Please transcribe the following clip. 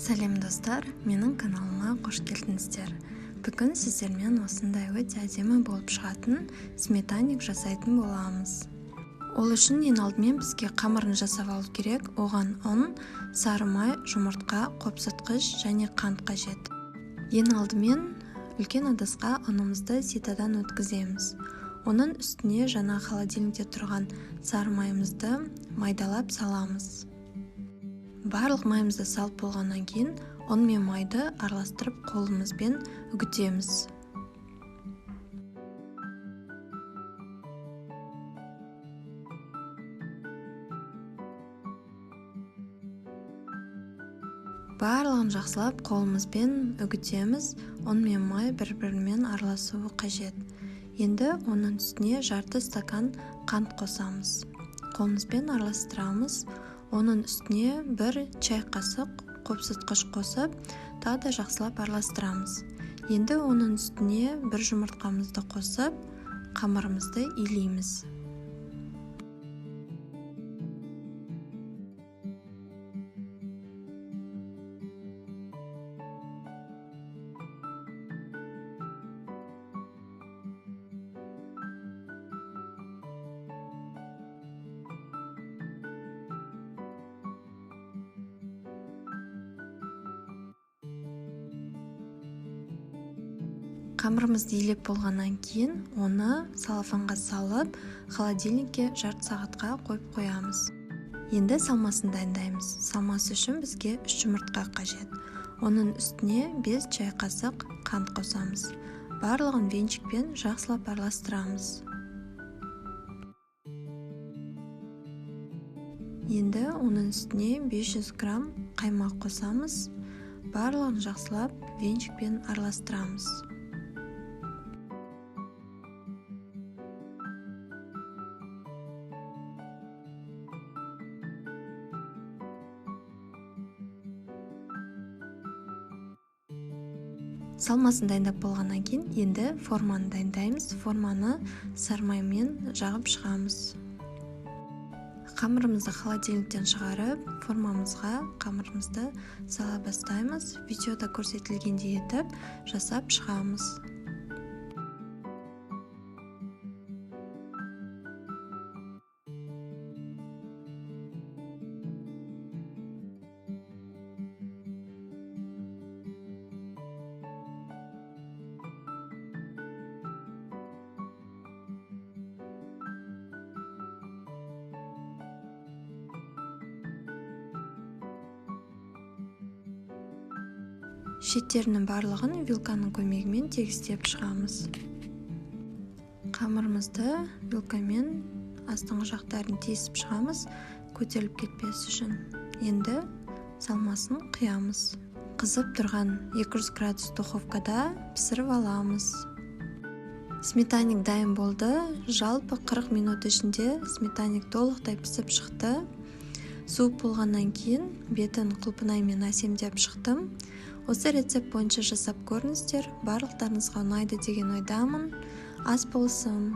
Сәлем достар, менің каналыма қош келдіңіздер. Бүгін сіздермен осындай өте әдемі болып шығатын сметаник жасайтын боламыз. Ол үшін ең алдымен бізге қамырын жасап алу керек. Оған ұн, сары май, жұмыртқа, қопсытқыш және қант қажет. Ең алдымен үлкен ыдысқа ұнымызды ситадан өткіземіз. Оның үстіне жаңа холодильникте тұрған сары майымызды майдалап саламыз. Барлық майымызды салып болғаннан кейін ұн мен майды араластырып қолымызбен үгітеміз. Барлығын жақсылап қолымызбен үгітеміз. Ұн мен май бір-бірімен араласуы қажет. Енді оның үстіне жарты стакан қант қосамыз. Қолымызбен араластырамыз. Оның үстіне бір чай қасық қопсытқыш қосып, тағы да жақсылап араластырамыз. Енді оның үстіне бір жұмыртқамызды қосып, қамырымызды илейміз. Қамырымызды илеп болғаннан кейін, оны салафанға салып, холодильникке жарты сағатқа қойып қоямыз. Енді салмасын дайындаймыз. Салмасы үшін бізге 3 жұмыртқа қажет. Оның үстіне 5 чай қасық қант қосамыз. Барлығын венчикпен жақсылап араластырамыз. Енді оның үстіне 500 грамм қаймақ қосамыз. Барлығын жақсылап венчикпен араластырамыз. Салмасын дайындап болғаннан кейін, енді форманы дайындаймыз. Форманы сары маймен жағып шығамыз. Қамырымызды холодильниктен шығарып, формамызға қамырымызды сала бастаймыз. Видеода көрсетілгендей етіп жасап шығамыз. Шеттерінің барлығын вилканың көмегімен тегістеп шығамыз. Қамырымызды вилкамен астыңғы жақтарын тесіп шығамыз, көтеріліп кетпес үшін. Енді салмасын құямыз. Қызып тұрған 200 градус духовкада пісіріп аламыз. Сметаник дайын болды. Жалпы 40 минут ішінде сметаник толықтай пісіп шықты. Суып болғаннан кейін бетін құлпынаймен әсемдеп шықтым. Осы рецепт бойынша жасап көріңіздер. Барлықтарыңызға ұнайды деген ойдамын. Ас болсын.